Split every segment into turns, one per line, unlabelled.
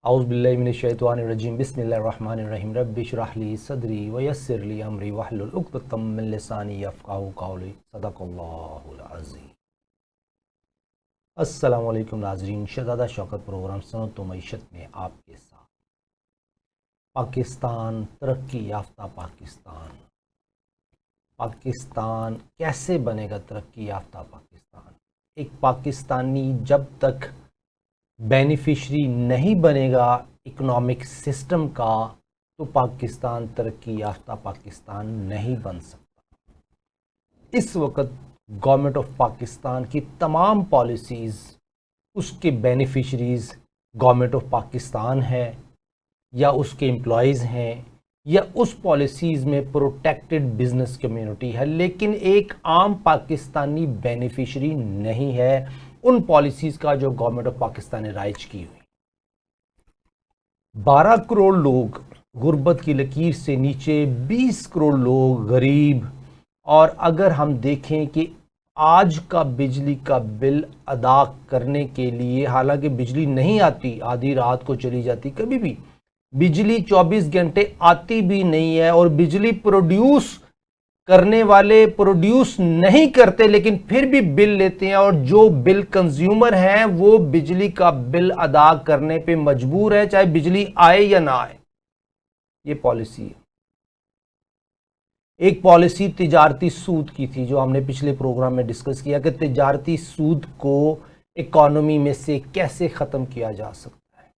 اعوذ باللہ من الشیطان الرجیم بسم اللہ الرحمن الرحیم رب اشرح لی صدری ویسر لی امری واحلل عقدۃ من لسانی یفقہوا قولی صدق اللہ العظیم۔ السلام علیکم ناظرین، شہزادہ شوکت پروگرام صنعت و معیشت میں آپ کے ساتھ۔ پاکستان، ترقی یافتہ پاکستان کیسے بنے گا ترقی یافتہ پاکستان؟ ایک پاکستانی جب تک بینیفیشری نہیں بنے گا اکنامک سسٹم کا تو پاکستان ترقی یافتہ پاکستان نہیں بن سکتا۔ اس وقت گورنمنٹ آف پاکستان کی تمام پالیسیز، اس کے بینیفیشریز گورنمنٹ آف پاکستان ہے یا اس کے امپلائیز ہیں یا اس پالیسیز میں پروٹیکٹڈ بزنس کمیونٹی ہے، لیکن ایک عام پاکستانی بینیفیشری نہیں ہے ان پالیسیز کا جو گورنمنٹ آف پاکستان نے رائج کی ہوئی۔ 12 کروڑ لوگ غربت کی لکیر سے نیچے، 20 کروڑ لوگ غریب، اور اگر ہم دیکھیں کہ آج کا بجلی کا بل ادا کرنے کے لیے، حالانکہ بجلی نہیں آتی، آدھی رات کو چلی جاتی، کبھی بھی بجلی 24 گھنٹے آتی بھی نہیں ہے، اور بجلی پروڈیوس کرنے والے پروڈیوس نہیں کرتے لیکن پھر بھی بل لیتے ہیں، اور جو بل کنزیومر ہیں وہ بجلی کا بل ادا کرنے پہ مجبور ہے، چاہے بجلی آئے یا نہ آئے۔ یہ پالیسی ہے۔ ایک پالیسی تجارتی سود کی تھی جو ہم نے پچھلے پروگرام میں ڈسکس کیا کہ تجارتی سود کو اکانومی میں سے کیسے ختم کیا جا سکتا ہے۔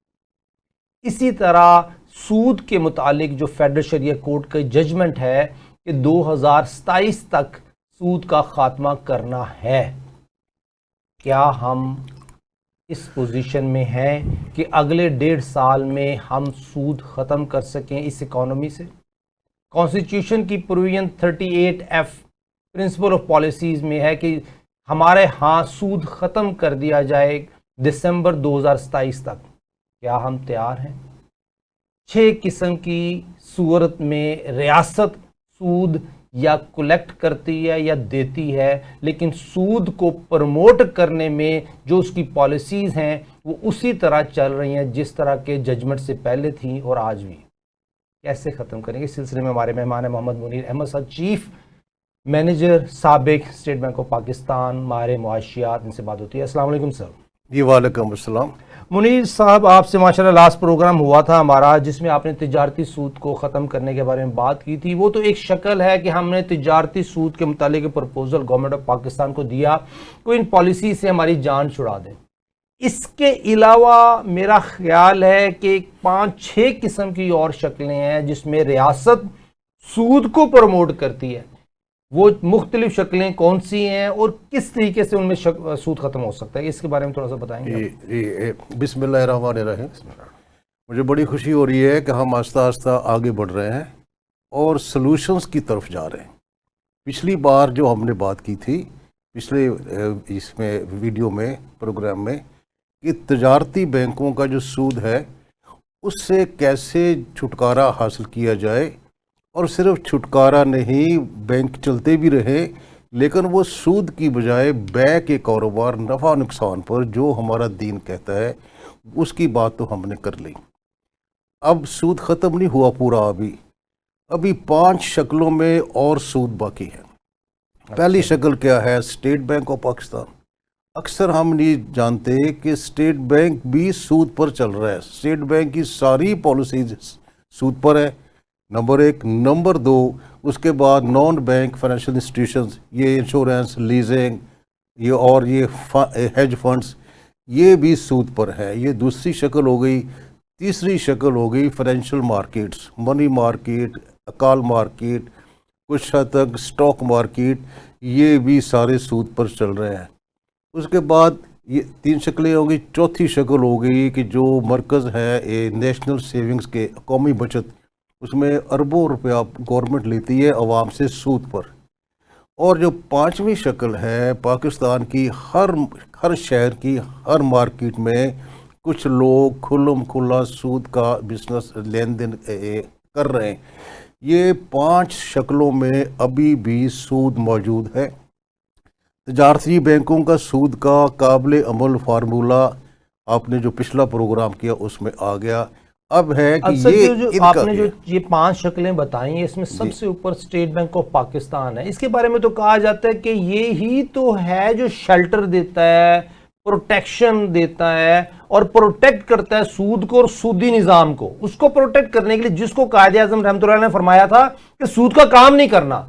اسی طرح سود کے متعلق جو فیڈرل شریعہ کورٹ کا ججمنٹ ہے کہ 2027 تک سود کا خاتمہ کرنا ہے۔ کیا ہم اس پوزیشن میں ہیں کہ اگلے 1.5 سال میں ہم سود ختم کر سکیں اس اکانومی سے؟ کانسٹیٹیوشن کی provision 38F principle of policies میں ہے کہ ہمارے ہاں سود ختم کر دیا جائے دسمبر 2027 تک۔ کیا ہم تیار ہیں؟ 6 قسم کی صورت میں ریاست سود یا کلیکٹ کرتی ہے یا دیتی ہے، لیکن سود کو پروموٹ کرنے میں جو اس کی پالیسیز ہیں وہ اسی طرح چل رہی ہیں جس طرح کے ججمنٹ سے پہلے تھیں اور آج بھی۔ کیسے ختم کریں گے؟ اس سلسلے میں ہمارے مہمان ہیں محمد منیر احمد صاحب، چیف مینیجر سابق اسٹیٹ بینک آف پاکستان، ماہر معاشیات، ان سے بات ہوتی ہے۔ السلام علیکم سر۔
جی وعلیکم السلام۔
منیر صاحب، آپ سے ماشاءاللہ لاسٹ پروگرام ہوا تھا ہمارا جس میں آپ نے تجارتی سود کو ختم کرنے کے بارے میں بات کی تھی۔ وہ تو ایک شکل ہے کہ ہم نے تجارتی سود کے متعلق پرپوزل گورنمنٹ آف پاکستان کو دیا، کوئی ان پالیسی سے ہماری جان چھڑا دیں۔ اس کے علاوہ میرا خیال ہے کہ 5-6 قسم کی اور شکلیں ہیں جس میں ریاست سود کو پروموٹ کرتی ہے۔ وہ مختلف شکلیں کون سی ہیں اور کس طریقے سے ان میں سود ختم ہو سکتا ہے؟ اس کے بارے میں تھوڑا سا بتائیں گے؟
بسم اللہ الرحمن الرحیم۔ مجھے بڑی خوشی ہو رہی ہے کہ ہم آہستہ آہستہ آگے بڑھ رہے ہیں اور سلوشنز کی طرف جا رہے ہیں۔ پچھلی بار جو ہم نے بات کی تھی پچھلے اس میں ویڈیو میں پروگرام میں کہ تجارتی بینکوں کا جو سود ہے اس سے کیسے چھٹکارا حاصل کیا جائے، اور صرف چھٹکارا نہیں، بینک چلتے بھی رہے لیکن وہ سود کی بجائے بے کے کاروبار، نفع نقصان پر جو ہمارا دین کہتا ہے اس کی بات تو ہم نے کر لی۔ اب سود ختم نہیں ہوا پورا، ابھی 5 شکلوں میں اور سود باقی ہے۔ پہلی شکل کیا ہے؟ State bank of Pakistan. اکثر ہم نہیں جانتے کہ اسٹیٹ بینک بھی سود پر چل رہا ہے۔ اسٹیٹ بینک کی ساری پالیسیز سود پر ہے، نمبر 1۔ نمبر 2، اس کے بعد نان بینک فائنینشیل انسٹیٹیوشنز، یہ انشورنس، لیزنگ، یہ ہیج فنڈز، یہ بھی سود پر ہے۔ یہ دوسری شکل ہو گئی۔ تیسری شکل ہو گئی فائنینشیل مارکیٹس، منی مارکیٹ، کال مارکیٹ، کچھ حد تک سٹاک مارکیٹ، یہ بھی سارے سود پر چل رہے ہیں۔ اس کے بعد یہ 3 شکلیں ہوں گی۔ چوتھی شکل ہو گئی کہ جو مرکز ہے نیشنل سیونگز کے، قومی بچت، اس میں اربوں روپیہ گورنمنٹ لیتی ہے عوام سے سود پر۔ اور جو 5ویں شکل ہے پاکستان کی، ہر شہر کی ہر مارکیٹ میں کچھ لوگ کھلم کھلا سود کا بزنس لین دین کر رہے ہیں۔ یہ 5 شکلوں میں ابھی بھی سود موجود ہے۔ تجارتی بینکوں کا سود کا قابل عمل فارمولہ آپ نے جو پچھلا پروگرام کیا اس میں آ گیا. اب ہے کہ
اصل
یہ
جو
ان
آپ
کا
نے جو یہ 5 شکلیں بتائیں ہیں اس میں سب سے اوپر اسٹیٹ بینک آف پاکستان ہے. اس کے بارے میں تو کہا جاتا ہے کہ یہ ہی تو ہے جو شیلٹر دیتا ہے, پروٹیکشن دیتا ہے اور پروٹیکٹ کرتا ہے سود کو اور سودی نظام کو. اس کو پروٹیکٹ کرنے کے لیے جس کو قائد اعظم رحمۃ اللہ نے فرمایا تھا کہ سود کا کام نہیں کرنا,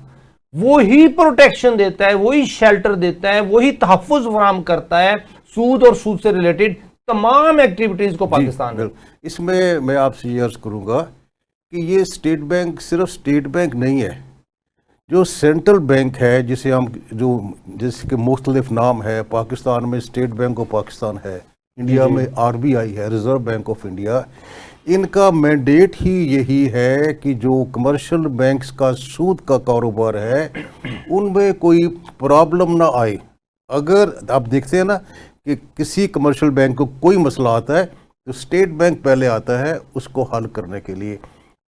وہی پروٹیکشن دیتا ہے, وہی شیلٹر دیتا ہے, وہی تحفظ فراہم کرتا ہے سود اور سود سے ریلیٹڈ تمام ایکٹیویٹیز کو پاکستان میں.
اس میں آپ سے یہ عرض کروں گا کہ یہ اسٹیٹ بینک صرف اسٹیٹ بینک نہیں ہے. جو سینٹرل بینک ہے جسے ہم جس کے مختلف نام ہے, پاکستان میں اسٹیٹ بینک آف پاکستان ہے, انڈیا میں RBI ہے, ریزرو بینک آف انڈیا, ان کا مینڈیٹ ہی یہی ہے کہ جو کمرشل بینکس کا سود کا کاروبار ہے ان میں کوئی پرابلم نہ آئے. اگر آپ دیکھتے ہیں نا کہ کسی کمرشل بینک کو کوئی مسئلہ آتا ہے تو اسٹیٹ بینک پہلے آتا ہے اس کو حل کرنے کے لیے.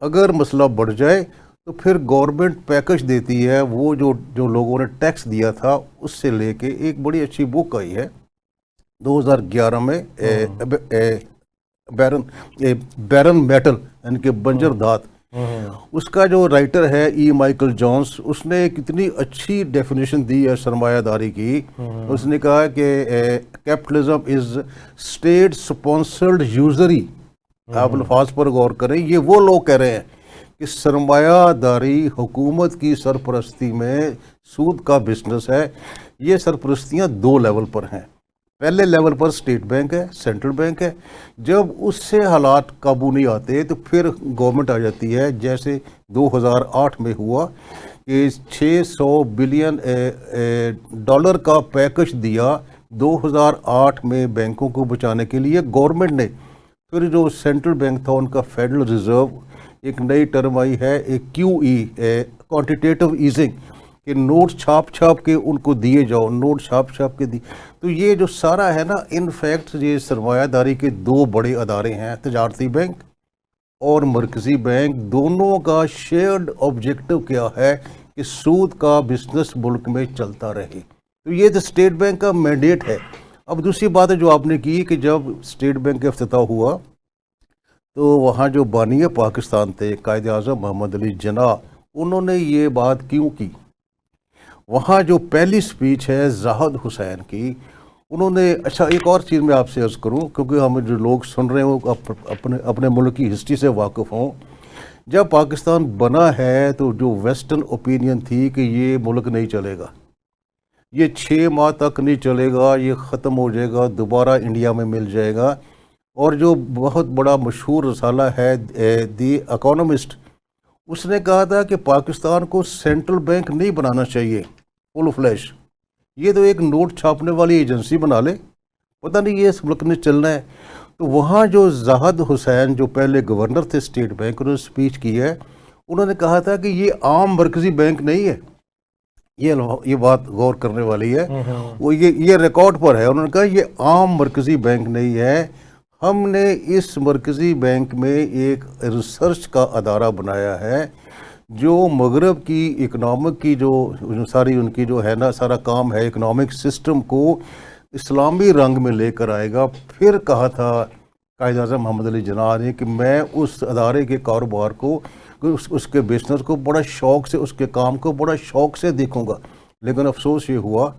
اگر مسئلہ بڑھ جائے تو پھر گورنمنٹ پیکج دیتی ہے, وہ جو لوگوں نے ٹیکس دیا تھا اس سے لے کے. ایک بڑی اچھی بک آئی ہے 2011 میں, بیرن میٹل یعنی کہ بنجر دھات, اس کا جو رائٹر ہے مائیکل جونز, اس نے ایک اتنی اچھی ڈیفینیشن دی ہے سرمایہ داری کی. اس نے کہا کہ capitalism is state sponsored usury. آپ الفاظ پر غور کریں, یہ وہ لوگ کہہ رہے ہیں کہ سرمایہ داری حکومت کی سرپرستی میں سود کا بزنس ہے. یہ سرپرستیاں 2 لیول پر ہیں. پہلے لیول پر اسٹیٹ بینک ہے, سینٹرل بینک ہے. جب اس سے حالات قابو نہیں آتے تو پھر گورنمنٹ آ جاتی ہے, جیسے 2008 میں ہوا کہ $600 بلین کا پیکج دیا 2008 میں بینکوں کو بچانے کے لیے گورنمنٹ نے. پھر جو سینٹرل بینک تھا ان کا فیڈرل ریزرو, ایک نئی ٹرم آئی ہے ایک QE, کوانٹیٹیو ایزنگ, کہ نوٹ چھاپ کے ان کو دیے جاؤ, نوٹ چھاپ کے دی. تو یہ جو سارا ہے نا, ان فیکٹ یہ سرمایہ داری کے 2 بڑے ادارے ہیں, تجارتی بینک اور مرکزی بینک. دونوں کا شیئرڈ آبجیکٹو کیا ہے کہ سود کا بزنس ملک میں چلتا رہے. تو یہ تو اسٹیٹ بینک کا مینڈیٹ ہے. اب دوسری بات ہے جو آپ نے کی کہ جب اسٹیٹ بینک کا افتتاح ہوا تو وہاں جو بانی پاکستان تھے قائد اعظم محمد علی جناح, انہوں نے یہ بات کیوں کی. وہاں جو پہلی سپیچ ہے زاہد حسین کی, انہوں نے, اچھا ایک اور چیز میں آپ سے عرض کروں کیونکہ ہم جو لوگ سن رہے ہیں وہ اپنے ملک کی ہسٹری سے واقف ہوں. جب پاکستان بنا ہے تو جو ویسٹرن اوپینین تھی کہ یہ ملک نہیں چلے گا, یہ 6 ماہ تک نہیں چلے گا, یہ ختم ہو جائے گا, دوبارہ انڈیا میں مل جائے گا. اور جو بہت بڑا مشہور رسالہ ہے دی اکانومسٹ, اس نے کہا تھا کہ پاکستان کو سینٹرل بینک نہیں بنانا چاہیے فل فلیش, یہ تو ایک نوٹ چھاپنے والی ایجنسی بنا لے, پتہ نہیں یہ اس ملک نے چلنا ہے. تو وہاں جو زاہد حسین جو پہلے گورنر تھے اسٹیٹ بینک, انہوں نے سپیچ کی ہے, انہوں نے کہا تھا کہ یہ عام مرکزی بینک نہیں ہے. یہ بات غور کرنے والی ہے, وہ یہ ریکارڈ پر ہے. انہوں نے کہا یہ عام مرکزی بینک نہیں ہے, ہم نے اس مرکزی بینک میں ایک ریسرچ کا ادارہ بنایا ہے جو مغرب کی اکنامک کی جو ساری ان کی جو ہے نا سارا کام ہے اکنامک سسٹم کو اسلامی رنگ میں لے کر آئے گا. پھر کہا تھا قائد اعظم محمد علی جناح نے کہ میں اس ادارے کے کاروبار کو, اس کے بزنس کو بڑا شوق سے, اس کے کام کو بڑا شوق سے دیکھوں گا. لیکن افسوس یہ ہوا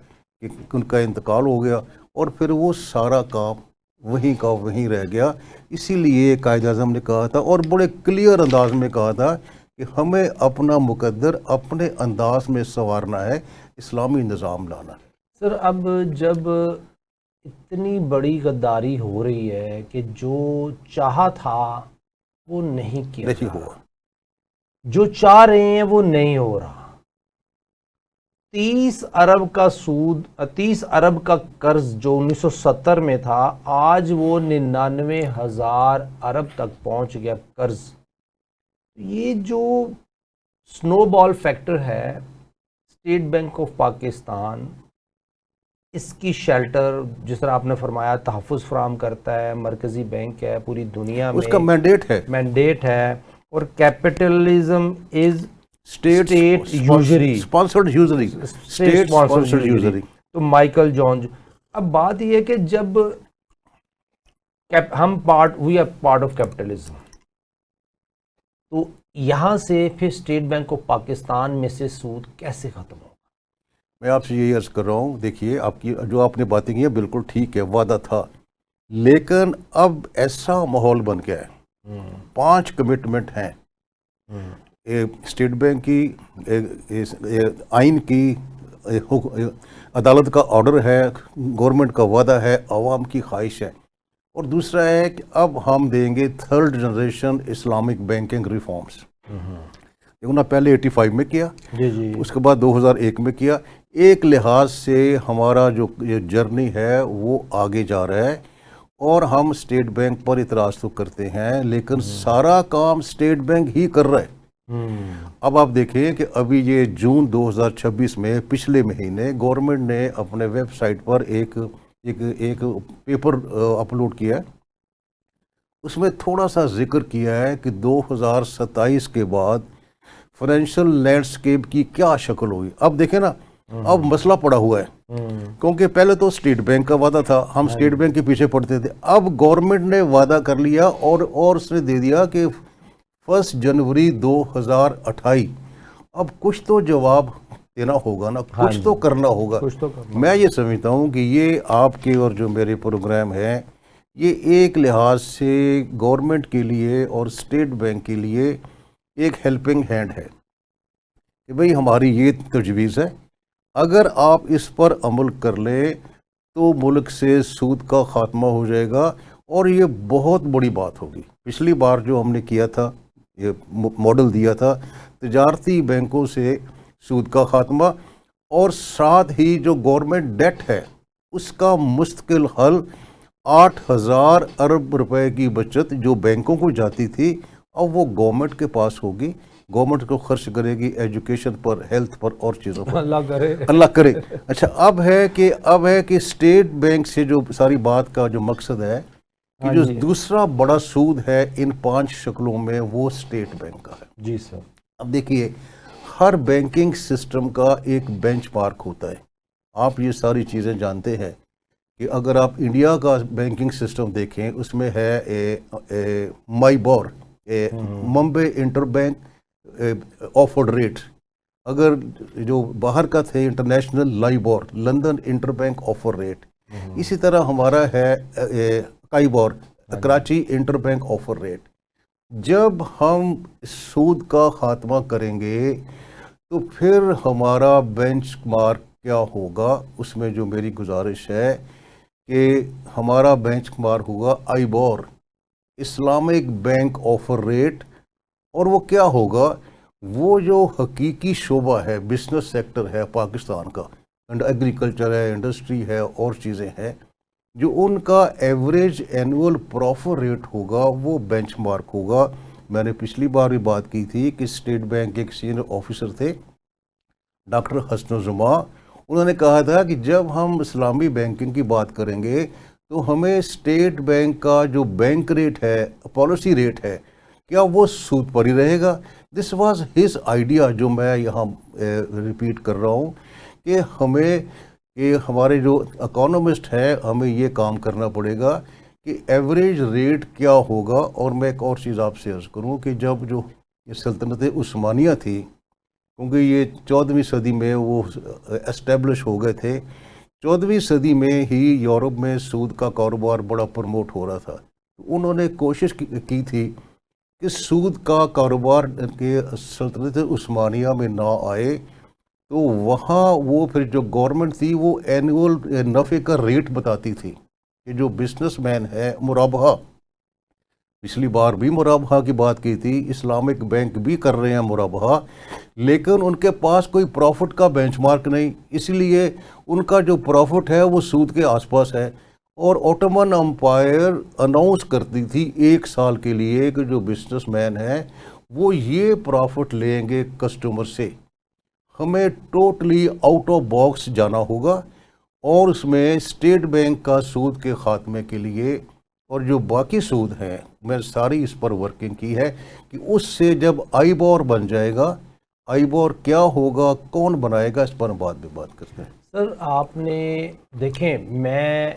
کہ ان کا انتقال ہو گیا اور پھر وہ سارا کام وہیں کا وہیں رہ گیا. اسی لیے قائد اعظم نے کہا تھا اور بڑے کلیئر انداز میں کہا تھا کہ ہمیں اپنا مقدر اپنے انداز میں سنوارنا ہے, اسلامی نظام لانا.
سر اب جب اتنی بڑی غداری ہو رہی ہے کہ جو چاہا تھا وہ نہیں کیا,
نہیں ہوا,
جو چاہ رہے ہیں وہ نہیں ہو رہا. 30 ارب کا سود, 30 ارب کا قرض جو 1970 میں تھا, آج وہ 99,000 ارب تک پہنچ گیا قرض. یہ جو سنو بال فیکٹر ہے اسٹیٹ بینک آف پاکستان, اس کی شیلٹر جس طرح آپ نے فرمایا تحفظ فراہم کرتا ہے, مرکزی بینک ہے, پوری دنیا میں
اس کا مینڈیٹ
ہے, اور capitalism is state usury,
sponsored usury, state sponsored usury.
تو مائیکل جونز. اب بات یہ ہے کہ جب ہم we are part of capitalism. تو یہاں سے پھر اسٹیٹ بینک کو پاکستان میں سے سود کیسے ختم ہوگا؟
میں آپ سے یہی عرض کر رہا ہوں، دیکھیے آپ کی جو آپ نے باتیں کی ہیں بالکل ٹھیک ہے، وعدہ تھا، لیکن اب ایسا ماحول بن گیا ہے، 5 کمٹمنٹ ہیں، اسٹیٹ بینک کی، آئین کی، عدالت کا آرڈر ہے، گورنمنٹ کا وعدہ ہے، عوام کی خواہش ہے، اور دوسرا ہے کہ اب ہم دیں گے 3rd generation Islamic banking reforms. انہوں نے پہلے 85 میں کیا،
جی
اس کے بعد 2001 میں کیا. ایک لحاظ سے ہمارا جو یہ جرنی ہے وہ آگے جا رہا ہے، اور ہم اسٹیٹ بینک پر اعتراض تو کرتے ہیں لیکن سارا کام اسٹیٹ بینک ہی کر رہا ہے. اب آپ دیکھیں کہ ابھی یہ جون 2026 میں پچھلے مہینے گورنمنٹ نے اپنے ویب سائٹ پر ایک پیپر اپلوڈ کیا ہے، اس میں تھوڑا سا ذکر کیا ہے کہ 2027 کے بعد فائنینشیل لینڈسکیپ کی کیا شکل ہوگی. اب دیکھیں نا، اب مسئلہ پڑا ہوا ہے، کیونکہ پہلے تو اسٹیٹ بینک کا وعدہ تھا، ہم اسٹیٹ بینک کے پیچھے پڑتے تھے. اب گورنمنٹ نے وعدہ کر لیا اور اس نے دے دیا کہ 1 جنوری 2028. اب کچھ تو جواب دینا ہوگا نا، کچھ تو کرنا ہوگا. میں یہ سمجھتا ہوں کہ یہ آپ کے اور جو میرے پروگرام ہیں، یہ ایک لحاظ سے گورنمنٹ کے لیے اور اسٹیٹ بینک کے لیے ایک ہیلپنگ ہینڈ ہے کہ بھئی ہماری یہ تجویز ہے، اگر آپ اس پر عمل کر لیں تو ملک سے سود کا خاتمہ ہو جائے گا، اور یہ بہت بڑی بات ہوگی. پچھلی بار جو ہم نے کیا تھا، یہ ماڈل دیا تھا تجارتی بینکوں سے سود کا خاتمہ، اور ساتھ ہی جو گورنمنٹ ڈیٹ ہے اس کا مستقل حل. 8,000 ارب روپے کی بچت جو بینکوں کو جاتی تھی اب وہ گورنمنٹ کے پاس ہوگی، گورنمنٹ کو خرچ کرے گی ایجوکیشن پر، ہیلتھ پر اور چیزوں پر. اللہ کرے. اچھا، اب ہے کہ اسٹیٹ بینک سے جو ساری بات کا جو مقصد ہے کہ جو دوسرا بڑا سود ہے ان 5 شکلوں میں وہ اسٹیٹ بینک کا ہے.
جی سر.
اب دیکھیے، ہر بینکنگ سسٹم کا ایک بینچ مارک ہوتا ہے. آپ یہ ساری چیزیں جانتے ہیں کہ اگر آپ انڈیا کا بینکنگ سسٹم دیکھیں، اس میں ہے MIBOR, Mumbai inter bank offered rate. اگر جو باہر کا تھے international LIBOR, London inter bank offer rate. اسی طرح ہمارا ہے KIBOR, Karachi inter bank offer rate. جب ہم سود کا خاتمہ کریں گے تو پھر ہمارا بینچ مارک کیا ہوگا؟ اس میں جو میری گزارش ہے کہ ہمارا بینچ مارک ہوگا IIBOR, Islamic bank offer rate. اور وہ کیا ہوگا؟ وہ جو حقیقی شعبہ ہے، بزنس سیکٹر ہے پاکستان کا، ایگریکلچر ہے، انڈسٹری ہے اور چیزیں ہیں، جو ان کا ایوریج اینول پروفٹ ریٹ ہوگا وہ بینچ مارک ہوگا. میں نے پچھلی بار بھی بات کی تھی کہ اسٹیٹ بینک کے ایک سینئر آفیسر تھے ڈاکٹر حسن الزماں، انہوں نے کہا تھا کہ جب ہم اسلامی بینکنگ کی بات کریں گے تو ہمیں اسٹیٹ بینک کا جو بینک ریٹ ہے، پالیسی ریٹ ہے، کیا وہ سود پر ہی رہے گا؟ دس واز ہز آئیڈیا، جو میں یہاں ریپیٹ کر رہا ہوں کہ ہمارے جو اکانومسٹ ہے ہمیں یہ کام کرنا پڑے گا کہ ایوریج ریٹ کیا ہوگا. اور میں ایک اور چیز آپ سے عرض کروں کہ جب جو یہ سلطنت عثمانیہ تھی، کیونکہ یہ 14ویں صدی میں وہ اسٹیبلش ہو گئے تھے، 14ویں صدی میں ہی یورپ میں سود کا کاروبار بڑا پروموٹ ہو رہا تھا. انہوں نے کوشش کی تھی کہ سود کا کاروبار کے سلطنت عثمانیہ میں نہ آئے، تو وہاں وہ پھر جو گورنمنٹ تھی وہ اینول نفع کا ریٹ بتاتی تھی کہ جو بزنس مین ہے مرابحہ. پچھلی بار بھی مرابحہ کی بات کی تھی، اسلامک بینک بھی کر رہے ہیں مرابحہ، لیکن ان کے پاس کوئی پروفٹ کا بینچ مارک نہیں، اس لیے ان کا جو پروفٹ ہے وہ سود کے آس پاس ہے. اور اوٹمن امپائر اناؤنس کرتی تھی 1 سال کے لیے کہ جو بزنس مین ہیں وہ یہ پروفٹ لیں گے کسٹمر سے. ہمیں ٹوٹلی آؤٹ آف باکس جانا ہوگا، اور اس میں اسٹیٹ بینک کا سود کے خاتمے کے لیے اور جو باقی سود ہیں، میں ساری اس پر ورکنگ کی ہے کہ اس سے جب آئی بور بن جائے گا، آئی بور کیا ہوگا، کون بنائے گا، اس پر بعد میں بات کرتے ہیں.
سر آپ نے دیکھیں، میں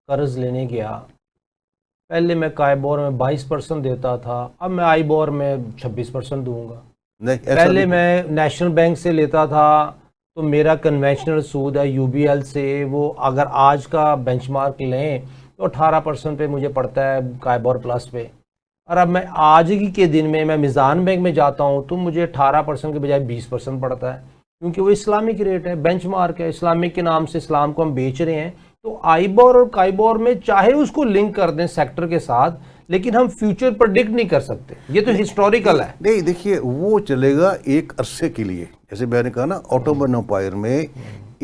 قرض لینے گیا پہلے میں کائبور میں 22% دیتا تھا، اب میں آئی بور میں 26% دوں گا۔
نہیں ایسا
پہلے
نہیں۔
میں نیشنل بینک سے لیتا تھا تو میرا کنونشنل سود ہے یو بی ایل سے، وہ اگر آج کا بینچ مارک لیں تو 18% پہ مجھے پڑتا ہے کائبور پلس پہ، اور اب میں آج ہی کے دن میں میزان بینک میں جاتا ہوں تو مجھے 18% کے بجائے 20% پڑتا ہے، کیونکہ وہ اسلامک ریٹ ہے، بینچ مارک ہے، اسلامک کے نام سے اسلام کو ہم بیچ رہے ہیں۔ تو آئی بور اور کائبور میں چاہے اس کو لنک کر دیں سیکٹر کے ساتھ، لیکن ہم فیوچر پرڈکٹ نہیں کر سکتے، یہ تو ہسٹوریکل ہے۔
نہیں دیکھیے وہ چلے گا ایک عرصے کے لیے، جیسے میں نے کہا نا آٹومن امپائر میں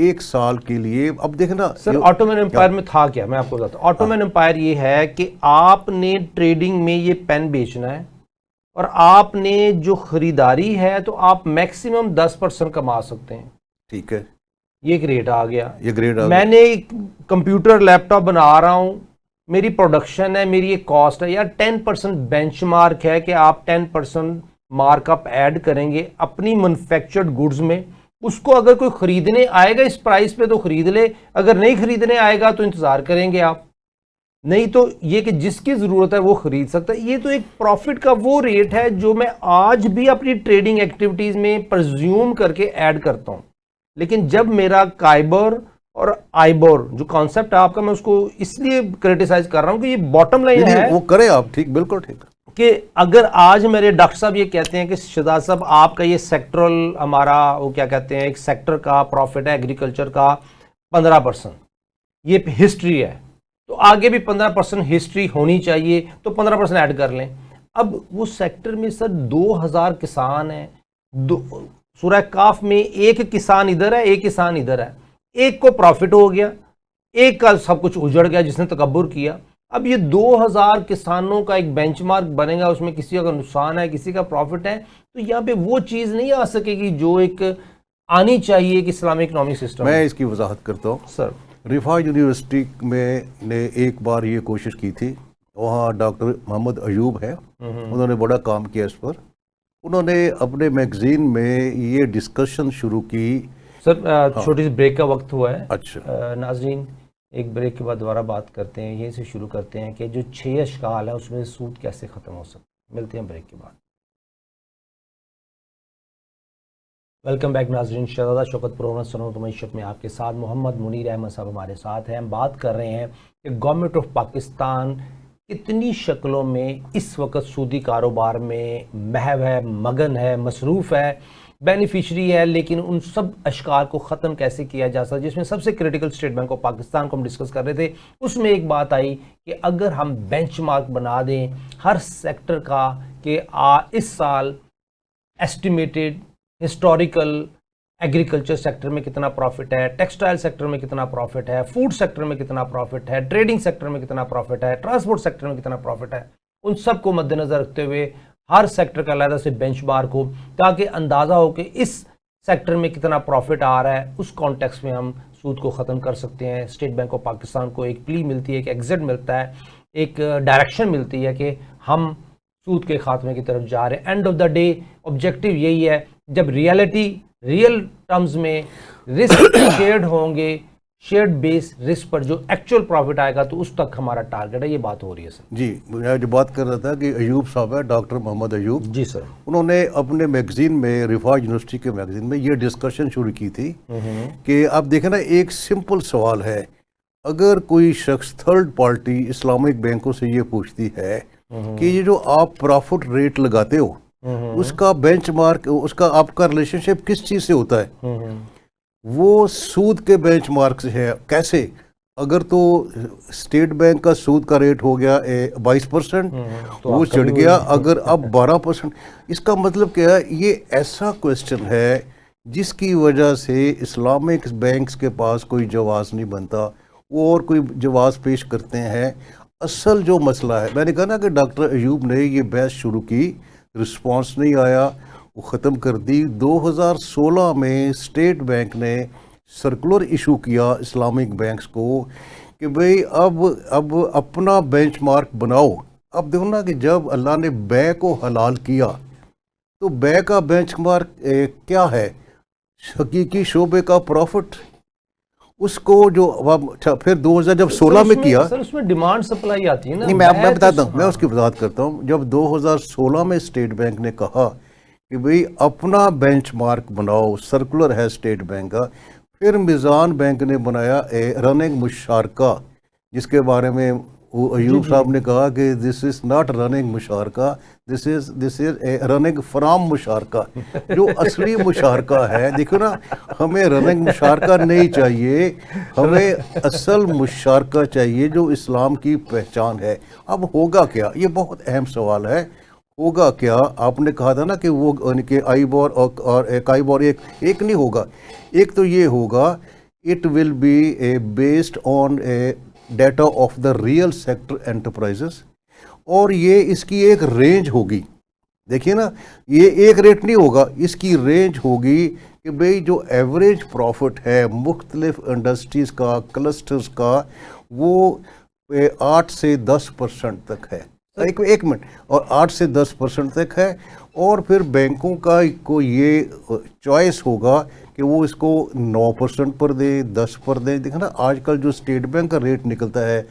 1 سال کے لیے۔ اب دیکھنا
سر آٹومن امپائر میں تھا کیا، میں آپ کو بتاتا ہوں۔ آٹومن امپائر یہ ہے کہ آپ نے ٹریڈنگ میں یہ پین بیچنا ہے اور آپ نے جو خریداری ہے تو آپ میکسیمم 10% کما سکتے ہیں،
ٹھیک ہے،
یہ ایک ریٹ آ گیا۔
یہ گریڈ
میں نے ایک کمپیوٹر لیپ ٹاپ بنا رہا ہوں، میری پروڈکشن ہے، میری ایک کاسٹ ہے، یا 10% بینچ مارک ہے کہ آپ 10% مارک اپ ایڈ کریں گے اپنی مینوفیکچرڈ گڈز میں، اس کو اگر کوئی خریدنے آئے گا اس پرائس پہ تو خرید لے، اگر نہیں خریدنے آئے گا تو انتظار کریں گے آپ، نہیں تو یہ کہ جس کی ضرورت ہے وہ خرید سکتا ہے۔ یہ تو ایک پروفٹ کا وہ ریٹ ہے جو میں آج بھی اپنی ٹریڈنگ ایکٹیویٹیز میں پرزیوم کر کے ایڈ کرتا ہوں، لیکن جب میرا کائبور اور آئی بور جو کانسیپٹ آپ کا، میں اس کو اس لیے کریٹیسائز کر رہا ہوں کہ یہ باٹم لائن ہے
وہ کریں آپ، ٹھیک، بالکل ٹھیک۔
کہ اگر آج میرے ڈاکٹر صاحب یہ کہتے ہیں کہ شہزاد صاحب آپ کا یہ سیکٹرل ہمارا وہ کیا کہتے ہیں ایک سیکٹر کا پروفٹ ہے ایگریکلچر کا 15%، یہ ہسٹری ہے تو آگے بھی 15% ہسٹری ہونی چاہیے، تو 15% ایڈ کر لیں۔ اب وہ سیکٹر میں سر 2000 کسان ہیں، سورہ کاف میں ایک کسان ادھر ہے ایک کسان ادھر ہے، ایک کو پروفٹ ہو گیا، ایک کا سب کچھ اجڑ گیا جس نے تکبر کیا۔ اب یہ 2000 کسانوں کا ایک بینچ مارک بنے گا، اس میں کسی کا نقصان ہے کسی کا پروفٹ ہے، تو یہاں پہ وہ چیز نہیں آ سکے گی جو ایک آنی چاہیے کہ اسلامی اکنامک سسٹم۔
میں اس کی وضاحت کرتا ہوں
سر۔
رفاع یونیورسٹی میں نے ایک بار یہ کوشش کی تھی، وہاں ڈاکٹر محمد ایوب ہے، انہوں نے بڑا کام کیا اس پر، انہوں نے اپنے میگزین میں یہ ڈسکشن شروع کی۔
سر چھوٹی سی بریک کا وقت ہوا ہے،
اچھا
ناظرین ایک بریک کے بعد دوبارہ بات کرتے ہیں، یہیں سے شروع کرتے ہیں کہ جو 6 اشکال ہیں اس میں سود کیسے ختم ہو سکتا ہے۔ ملتے ہیں بریک کے بعد۔ ویلکم بیک ناظرین، شہزادہ شوکت پروگرام سنو تو معیشت میں آپ کے ساتھ محمد منیر احمد صاحب ہمارے ساتھ ہیں۔ ہم بات کر رہے ہیں کہ گورنمنٹ آف پاکستان کتنی شکلوں میں اس وقت سودی کاروبار میں محو ہے، مگن ہے، مصروف ہے، بینیفیشری ہے، لیکن ان سب اشکال کو ختم کیسے کیا جا سکتا ہے، جس میں سب سے critical state bank of Pakistan کو ہم ڈسکس کر رہے تھے۔ اس میں ایک بات آئی کہ اگر ہم بینچ مارک بنا دیں ہر سیکٹر کا کہ اس سال ایسٹیمیٹڈ ہسٹوریکل ایگریکلچر سیکٹر میں کتنا پروفٹ ہے، ٹیکسٹائل سیکٹر میں کتنا پروفٹ ہے، فوڈ سیکٹر میں کتنا پروفٹ ہے، ٹریڈنگ سیکٹر میں کتنا پروفٹ ہے، ٹرانسپورٹ سیکٹر میں کتنا پروفٹ ہے، ان سب کو مد نظر رکھتے ہوئے ہر سیکٹر کا علیحدہ سے بینچ مارک ہو تاکہ اندازہ ہو کہ اس سیکٹر میں کتنا پروفٹ آ رہا ہے، اس کانٹیکس میں ہم سود کو ختم کر سکتے ہیں۔ اسٹیٹ بینک آف پاکستان کو ایک پلی ملتی ہے، ایک ایگزٹ ملتا ہے، ایک ڈائریکشن ملتی ہے کہ ہم سود کے خاتمے کی طرف جا رہے ہیں۔ And of the day objective یہی ہے، جب ریئلٹی ریئل ٹرمز میں رسک شیئرڈ ہوں گے، شیئرڈ بیس رسک پر جو ایکچوئل پروفٹ آئے گا تو اس تک ہمارا ٹارگٹ ہے، یہ بات ہو رہی ہے سر۔
جی، میں جو بات کر رہا تھا کہ ایوب صاحب ہے، ڈاکٹر محمد ایوب
جی سر،
انہوں نے اپنے میگزین میں، رفاع یونیورسٹی کے میگزین میں یہ ڈسکشن شروع کی تھی کہ آپ دیکھیں نا، ایک سمپل سوال ہے، اگر کوئی شخص تھرڈ پارٹی اسلامک بینکوں سے یہ پوچھتی ہے کہ یہ جو آپ پروفٹ ریٹ لگاتے ہو اس کا بینچ مارک، اس کا آپ کا ریلیشن شپ کس چیز سے ہوتا ہے، وہ سود کے بینچ مارک سے ہے، کیسے؟ اگر تو اسٹیٹ بینک کا سود کا ریٹ ہو گیا 22%، وہ چڑھ گیا، اگر اب 12%، اس کا مطلب کیا ہے؟ یہ ایسا کویسچن ہے جس کی وجہ سے اسلامک بینکس کے پاس کوئی جواز نہیں بنتا، وہ اور کوئی جواز پیش کرتے ہیں۔ اصل جو مسئلہ ہے، میں نے کہا نا کہ ڈاکٹر ایوب نے یہ بحث شروع کی، رسپانس نہیں آیا، وہ ختم کر دی۔ 2016 میں اسٹیٹ بینک نے سرکولر ایشو کیا اسلامک بینکس کو کہ بھئی اب اپنا بینچ مارک بناؤ۔ اب دیکھو نا کہ جب اللہ نے بے کو حلال کیا تو بے کا بینچ مارک کیا ہے؟ حقیقی شعبے کا پروفٹ، اس کو جو پھر 2000 جب 16 میں کیا،
سر اس میں ڈیمانڈ سپلائی آتی ہے نا.
نہیں میں بتاتا ہوں، میں اس کی وضاحت کرتا ہوں. جب 2016 میں اسٹیٹ بینک نے کہا کہ بھئی اپنا بینچ مارک بناؤ، سرکولر ہے اسٹیٹ بینک کا، پھر میزان بینک نے بنایا رننگ مشارکہ، جس کے بارے میں ایوب صاحب نے کہا کہ دس از ناٹ رننگ مشارکہ، this is a running from مشارکہ. جو اصلی مشارکہ ہے، دیکھو نا، ہمیں رننگ مشارکہ نہیں چاہیے، ہمیں اصل مشارکہ چاہیے جو اسلام کی پہچان ہے. اب ہوگا کیا؟ یہ بہت اہم سوال ہے. ہوگا کیا؟ آپ نے کہا تھا نا کہ وہ کہ آئیبور اور آئیبور ایک نہیں ہوگا. ایک تو یہ ہوگا it will be based on data of the real sector enterprises, اور یہ اس کی ایک رینج ہوگی. دیکھیے نا، یہ ایک ریٹ نہیں ہوگا، اس کی رینج ہوگی کہ بھئی جو ایوریج پروفٹ ہے مختلف انڈسٹریز کا، کلسٹرز کا، وہ 8 سے 10% تک ہے. ایک منٹ، اور 8 سے 10% تک ہے. اور پھر بینکوں کا کو یہ چوائس ہوگا کہ وہ اس کو 9% پر دے، 10 پر دے. دیکھا نا آج کل جو اسٹیٹ بینک کا ریٹ نکلتا ہے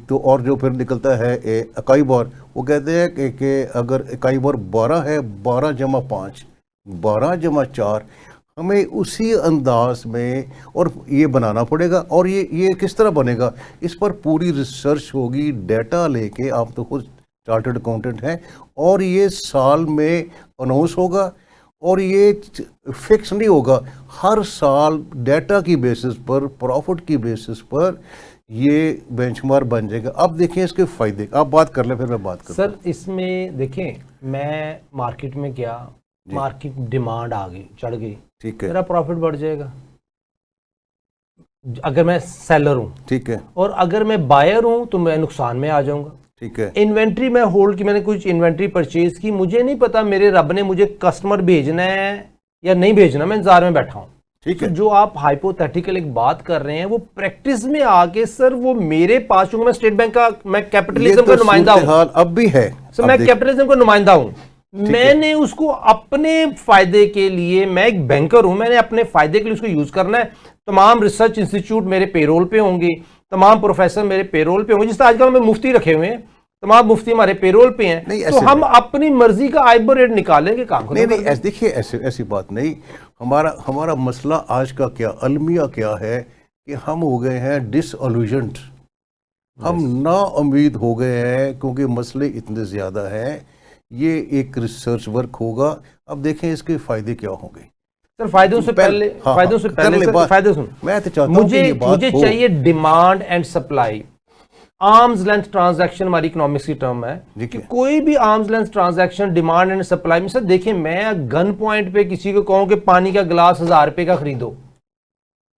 تو اور جو پھر نکلتا ہے اکائیبور، وہ کہتے ہیں کہ اگر اکائیبور 12 ہے، 12 جمع 5، 12 جمع 4، ہمیں اسی انداز میں اور یہ بنانا پڑے گا. اور یہ کس طرح بنے گا؟ اس پر پوری ریسرچ ہوگی، ڈیٹا لے کے. آپ تو خود چارٹرڈ اکاؤنٹنٹ ہیں، اور یہ سال میں اناؤنس ہوگا، اور یہ فکس نہیں ہوگا. ہر سال ڈیٹا کی بیسس پر، پروفٹ کی بیسس پر یہ بینچ مارک بن جائے گا. اب دیکھیں اس کے فائدے. آپ بات کر لیں، پھر میں بات کرتا ہوں.
سر اس میں دیکھیں، میں مارکیٹ میں گیا، مارکیٹ ڈیمانڈ آ گئی، چڑھ گئی،
ٹھیک ہے،
میرا پروفٹ بڑھ جائے گا اگر میں سیلر ہوں.
ٹھیک ہے،
اور اگر میں بائر ہوں تو میں نقصان میں آ جاؤں گا.
ٹھیک ہے.
انوینٹری میں ہولڈ کی، میں نے کچھ انوینٹری پرچیز کی، مجھے نہیں پتا میرے رب نے مجھے کسٹمر بھیجنا ہے یا نہیں بھیجنا، میں انتظار میں بیٹھا ہوں.
ٹھیک ہے.
جو آپ ہائپوتھیٹیکل ایک بات کر رہے ہیں، وہ پریکٹس میں آ کے سر وہ میرے پاس، چونکہ میں اسٹیٹ بینک کا، میں کیپٹلزم کا نمائندہ ہوں.
اب بھی ہے
سر میں کیپٹلزم کا نمائندہ ہوں. میں نے اس کو اپنے فائدے کے لیے، میں ایک بینکر ہوں، میں نے اپنے فائدے کے لیے اس کو یوز کرنا ہے. تمام ریسرچ انسٹیٹیوٹ میرے پے رول پہ ہوں گے، تمام پروفیسر میرے پے رول پہ ہوں گے. جس طرح آج کل ہمیں مفتی رکھے ہوئے ہیں، تمام مفتی ہمارے پے رول پہ ہیں، تو ہم اپنی مرضی کا آئیبور ریٹ نکالیں گے. کام
نہیں، دیکھیے ایسی بات نہیں. ہمارا مسئلہ آج کا کیا المیہ کیا ہے کہ ہم ہو گئے ہیں ڈس الوژنٹ. ہم نا امید ہو گئے ہیں کیونکہ مسئلے اتنے زیادہ ہیں. یہ ایک ریسرچ ورک ہوگا. اب دیکھیں اس کے فائدے کیا ہوں گے.
سر فائدوں سے پہلے فائدے سن،
میں تو چاہتا ہوں کہ یہ بات
مجھے چاہیے demand and supply. Arm's length transaction ہماری اکنامکس کی ٹرم ہے کہ کوئی بھی arm's length transaction demand and supply میں. سر دیکھیں، میں گن پوائنٹ پہ کسی کو کہوں کہ پانی کا گلاس 1000 روپے کا خریدو،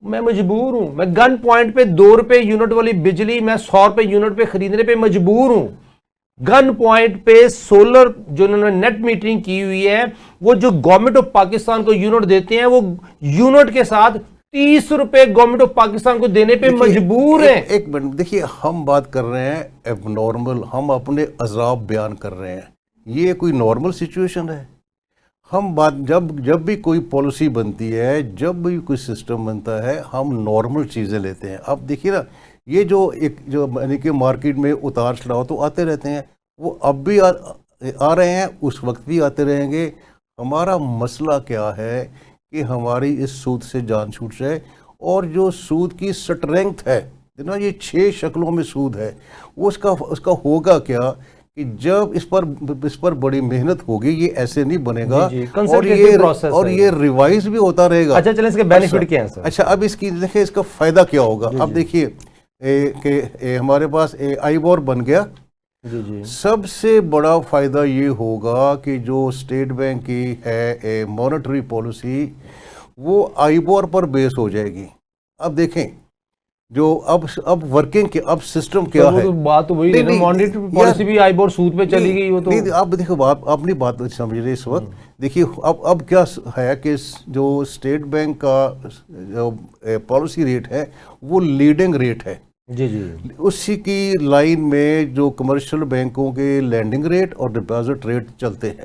میں مجبور ہوں. میں گن پوائنٹ پہ 2 روپے یونٹ والی بجلی میں 100 روپے یونٹ پہ خریدنے پہ مجبور ہوں. گن پوائنٹ پہ سولر جو انہوں نے نیٹ میٹرنگ کی ہوئی ہے، وہ جو گورنمنٹ آف پاکستان کو یونٹ دیتے ہیں، وہ یونٹ کے ساتھ 30 روپے گورنمنٹ آف پاکستان کو دینے پہ مجبور ہیں.
ایک منٹ دیکھیے، ہم بات کر رہے ہیں ایب نارمل، ہم اپنے عذاب بیان کر رہے ہیں. یہ کوئی نارمل سچویشن ہے؟ ہم بات جب بھی کوئی پالیسی بنتی ہے، جب بھی کوئی سسٹم بنتا ہے، ہم نارمل چیزیں لیتے ہیں. اب دیکھیے نا، یہ جو یعنی کہ مارکیٹ میں اتار چڑھاؤ تو آتے رہتے ہیں، وہ اب بھی آ رہے ہیں، اس وقت بھی آتے رہیں گے. ہمارا مسئلہ کیا ہے کہ ہماری اس سود سے جان چھوٹ جائے. اور جو سود کی سٹرینگتھ ہے نا، یہ 6 شکلوں میں سود ہے، وہ اس کا ہوگا کیا کہ جب اس پر بڑی محنت ہوگی، یہ ایسے نہیں بنے گا. اور یہ ریوائز بھی ہوتا رہے گا.
اچھا چلیں، اس کے بینیفٹ کیا ہیں سر؟
اچھا، اب اس کی دیکھیں اس کا فائدہ کیا ہوگا. اب دیکھیے کہ ہمارے پاس آئیبور بن گیا. سب سے بڑا فائدہ یہ ہوگا کہ جو اسٹیٹ بینک کی ہے مانیٹری پالیسی، وہ آئیبور پر بیس ہو جائے گی. اب دیکھیں جو اب ورکنگ کے اب سسٹم کیا ہے،
بات تو وہی ہے، مانیٹری پالیسی بھی آئیبور سود پہ چلی گئی. وہ تو
نہیں، اب دیکھو آپ اپنی بات سمجھ رہے اس وقت. دیکھیے اب کیا ہے کہ جو اسٹیٹ بینک کا جو پالیسی ریٹ ہے، وہ لیڈنگ ریٹ ہے.
جی
اسی کی لائن میں جو کمرشل بینکوں کے لینڈنگ ریٹ اور ڈپازٹ ریٹ چلتے ہیں.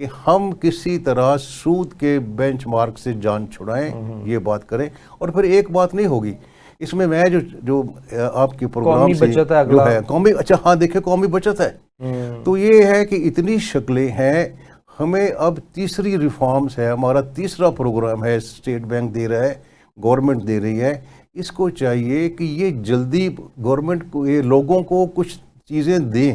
کہ ہم کسی طرح سود کے بینچ مارک سے جان چھڑائیں، یہ بات کریں. اور پھر ایک بات نہیں ہوگی اس میں، میں جو آپ کے پروگرام سے جو ہے قومی، اچھا ہاں دیکھیں قومی بچت ہے، تو یہ ہے کہ اتنی شکلیں ہیں. ہمیں اب تیسری ریفارمز ہے، ہمارا تیسرا پروگرام ہے، اسٹیٹ بینک دے رہا ہے، گورنمنٹ دے رہی ہے. اس کو چاہیے کہ یہ جلدی گورنمنٹ کو، یہ لوگوں کو کچھ چیزیں دیں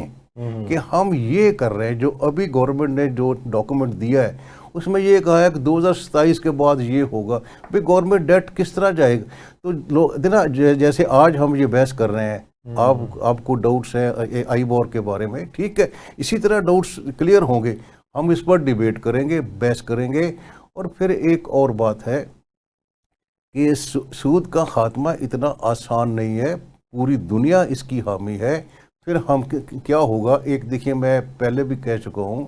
کہ ہم یہ کر رہے ہیں. جو ابھی گورنمنٹ نے جو ڈاکومنٹ دیا ہے اس میں یہ کہا ہے کہ 2027 کے بعد یہ ہوگا. بھئی گورنمنٹ ڈیٹ کس طرح جائے گا؟ تو دینا جیسے آج ہم یہ بحث کر رہے ہیں، آپ کو ڈاؤٹس ہیں آئی بور کے بارے میں، ٹھیک ہے، اسی طرح ڈاؤٹس کلیئر ہوں گے، ہم اس پر ڈیبیٹ کریں گے، بحث کریں گے. اور پھر ایک اور بات ہے کہ سود کا خاتمہ اتنا آسان نہیں ہے، پوری دنیا اس کی حامی ہے. پھر ہم کیا ہوگا؟ ایک دیکھیں، میں پہلے بھی کہہ چکا ہوں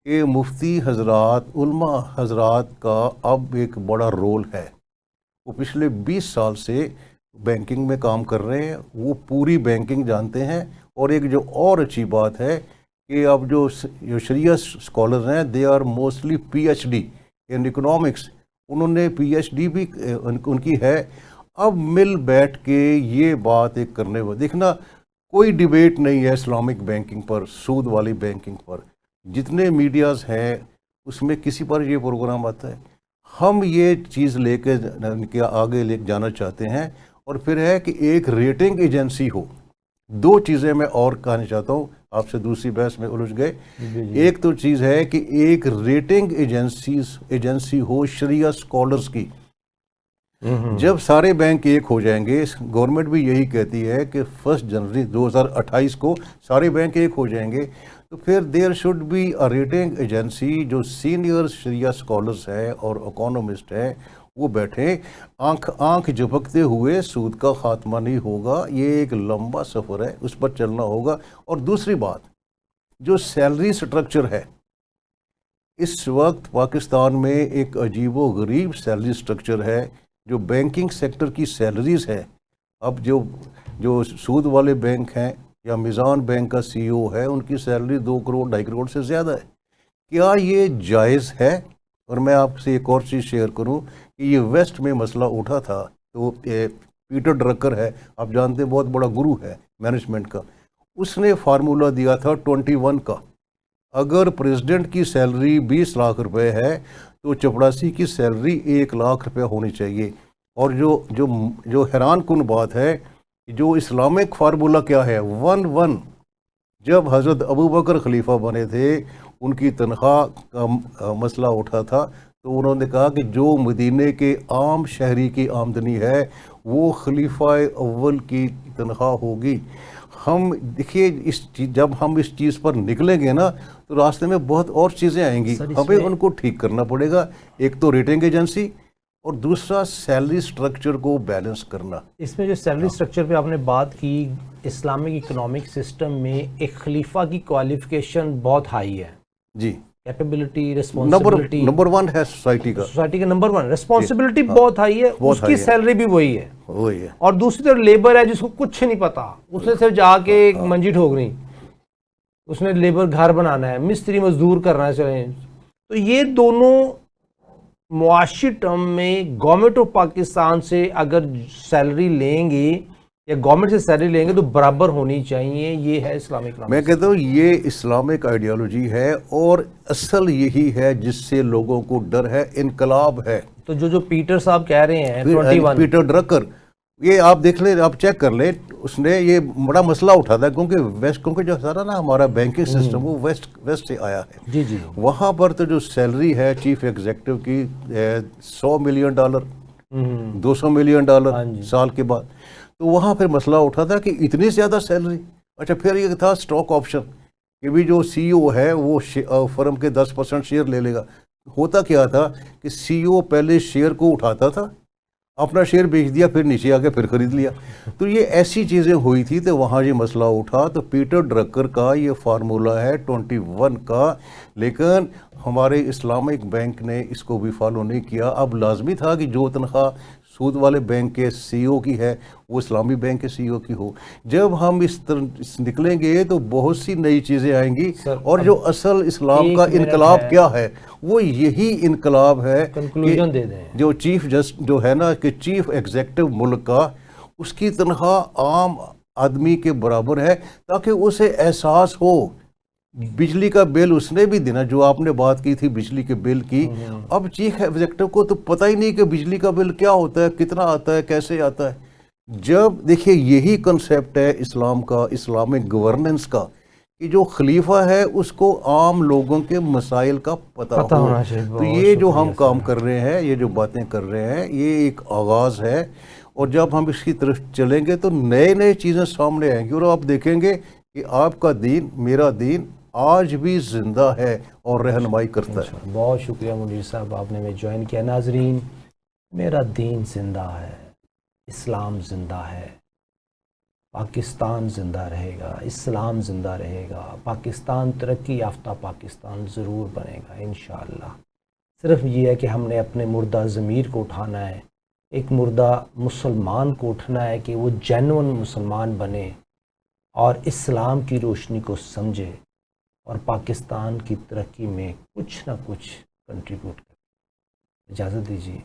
کہ مفتی حضرات، علماء حضرات کا اب ایک بڑا رول ہے. وہ پچھلے 20 سال سے بینکنگ میں کام کر رہے ہیں، وہ پوری بینکنگ جانتے ہیں. اور ایک جو اور اچھی بات ہے کہ اب جو شریعہ اسکالرز ہیں، they are mostly P H D in economics, انہوں نے پی ایچ ڈی بھی ان کی ہے. اب مل بیٹھ کے یہ بات ایک کرنے وہ دیکھنا، کوئی ڈیبیٹ نہیں ہے اسلامک بینکنگ پر، سود والی بینکنگ پر. جتنے میڈیاز ہیں اس میں کسی پر یہ پروگرام آتا ہے. ہم یہ چیز لے کے آگے لے جانا چاہتے ہیں. اور پھر ہے کہ ایک ریٹنگ ایجنسی ہو. دو چیزیں میں اور کہنا چاہتا ہوں، آپ سے دوسری بحث میں الجھ گئے. ایک تو چیز ہے کہ ایک ریٹنگ ایجنسی ہو شریعہ اسکالرز کی. جب سارے بینک ایک ہو جائیں گے، گورنمنٹ بھی یہی کہتی ہے کہ 1 جنوری 2028 کو سارے بینک ایک ہو جائیں گے، تو پھر there should be a rating agency جو سینئر شریعہ اسکالرز ہیں اور اکانومسٹ ہیں، وہ بیٹھیں. آنکھ جھپکتے ہوئے سود کا خاتمہ نہیں ہوگا، یہ ایک لمبا سفر ہے، اس پر چلنا ہوگا. اور دوسری بات، جو سیلری سٹرکچر ہے اس وقت پاکستان میں، ایک عجیب و غریب سیلری سٹرکچر ہے. جو بینکنگ سیکٹر کی سیلریز ہیں، اب جو سود والے بینک ہیں یا میزان بینک کا سی او ہے، ان کی سیلری 2 کروڑ 2.5 کروڑ سے زیادہ ہے. کیا یہ جائز ہے؟ اور میں آپ سے ایک اور چیز شیئر کروں کہ یہ ویسٹ میں مسئلہ اٹھا تھا، تو پیٹر ڈرکر ہے، آپ جانتے ہیں، بہت بڑا گرو ہے مینجمنٹ کا. اس نے فارمولہ دیا تھا 21 کا. اگر پریزیڈنٹ کی سیلری 20 لاکھ روپے ہے تو چپڑاسی کی سیلری 1 لاکھ روپے ہونی چاہیے. اور جو حیران کن بات ہے، جو اسلامک فارمولہ کیا ہے، 1-1. جب حضرت ابوبکر خلیفہ بنے تھے، ان کی تنخواہ کا مسئلہ اٹھا تھا، تو انہوں نے کہا کہ جو مدینے کے عام شہری کی آمدنی ہے وہ خلیفہ اول کی تنخواہ ہوگی. ہم دیکھیے، جب ہم اس چیز پر نکلیں گے نا، تو راستے میں بہت اور چیزیں آئیں گی، ہمیں ان کو ٹھیک کرنا پڑے گا. ایک تو ریٹنگ ایجنسی، اور دوسرا سیلری سٹرکچر کو بیلنس کرنا.
اس میں جو سیلری سٹرکچر پہ آپ نے بات کی، اسلامک اکنامک سسٹم میں ایک خلیفہ کی کوالیفیکیشن بہت ہائی ہے.
جی،
کیپیبلٹی، ریسپانسبلٹی
نمبر 1 ہے سوسائٹی کا
نمبر 1. ریسپانسبلٹی بہت ہائی ہے، اس کی سیلری بھی وہی ہے. اور دوسری طرف لیبر ہے جس کو کچھ نہیں پتا، اس نے صرف جا کے ایک منجی ٹھوکنی، اس نے لیبر گھر بنانا ہے، مستری مزدور کرنا ہے. چلیں، تو یہ دونوں معاشی ٹرم میں گورنمنٹ آف پاکستان سے اگر سیلری لیں گے یا گورنمنٹ سے سیلری لیں گے تو برابر ہونی چاہیے. یہ ہے اسلامک.
میں کہتا ہوں یہ اسلامک آئیڈیالوجی ہے، اور اصل یہی ہے جس سے لوگوں کو ڈر ہے، انقلاب ہے.
تو جو پیٹر صاحب کہہ رہے ہیں 21،
پیٹر ڈرکر، یہ آپ دیکھ لیں، آپ چیک کر لیں، اس نے یہ بڑا مسئلہ اٹھا تھا، کیونکہ جو سارا نا ہمارا بینکنگ سسٹم وہ ویسٹ سے آیا ہے.
جی جی.
وہاں پر تو جو سیلری ہے چیف ایگزیکٹو کی $100 ملین، $200 ملین سال کے بعد، تو وہاں پھر مسئلہ اٹھا تھا کہ اتنی زیادہ سیلری. اچھا، پھر یہ تھا اسٹاک آپشن کہ بھی جو سی او ہے وہ فرم کے 10% شیئر لے لے گا. ہوتا کیا تھا کہ سی او پہلے شیئر کو اٹھاتا تھا، اپنا شیئر بیچ دیا، پھر نیچے آ کے پھر خرید لیا. تو یہ ایسی چیزیں ہوئی تھی، تو وہاں یہ مسئلہ اٹھا. تو پیٹر ڈرکر کا یہ فارمولہ ہے 21 کا، لیکن ہمارے اسلامک بینک نے اس کو بھی فالو نہیں کیا. اب لازمی تھا کہ جو تنخواہ سود والے بینک کے سی او کی ہے وہ اسلامی بینک کے سی او کی ہو. جب ہم اس طرح نکلیں گے تو بہت سی نئی چیزیں آئیں گی.
سر،
اور جو اصل اسلام کا
ایک منٹ
انقلاب
ہے.
کیا ہے وہ یہی انقلاب ہے
کنکلوژن دے دیں.
جو جو ہے نا کہ چیف ایگزیکٹو ملک کا اس کی تنخواہ عام آدمی کے برابر ہے تاکہ اسے احساس ہو. بجلی کا بل اس نے بھی دینا جو آپ نے بات کی تھی بجلی کے بل کی. اب چیف ایگزیکٹو کو تو پتہ ہی نہیں کہ بجلی کا بل کیا ہوتا ہے, کتنا آتا ہے, کیسے آتا ہے. جب دیکھیے یہی کنسیپٹ ہے اسلام کا, اسلامک گورننس کا, کہ جو خلیفہ ہے اس کو عام لوگوں کے مسائل کا پتہ ہو.
ہونا چاہیے.
تو یہ جو ہم کام کر رہے ہیں, یہ جو باتیں کر رہے ہیں, یہ ایک آغاز ہے. اور جب ہم اس کی طرف چلیں گے تو نئے نئے چیزیں سامنے آئیں گی اور آپ دیکھیں گے کہ آپ کا دین, میرا دین آج بھی زندہ ہے اور رہنمائی کرتا ہے.
بہت شکریہ منیر صاحب, آپ نے ہمیں جوائن کیا. ناظرین, میرا دین زندہ ہے, اسلام زندہ ہے, پاکستان زندہ رہے گا, اسلام زندہ رہے گا, پاکستان ترقی یافتہ پاکستان ضرور بنے گا انشاءاللہ. صرف یہ ہے کہ ہم نے اپنے مردہ ضمیر کو اٹھانا ہے, ایک مردہ مسلمان کو اٹھنا ہے کہ وہ جینون مسلمان بنے اور اسلام کی روشنی کو سمجھے اور پاکستان کی ترقی میں کچھ نہ کچھ کنٹریبیوٹ کرے. اجازت دیجیے.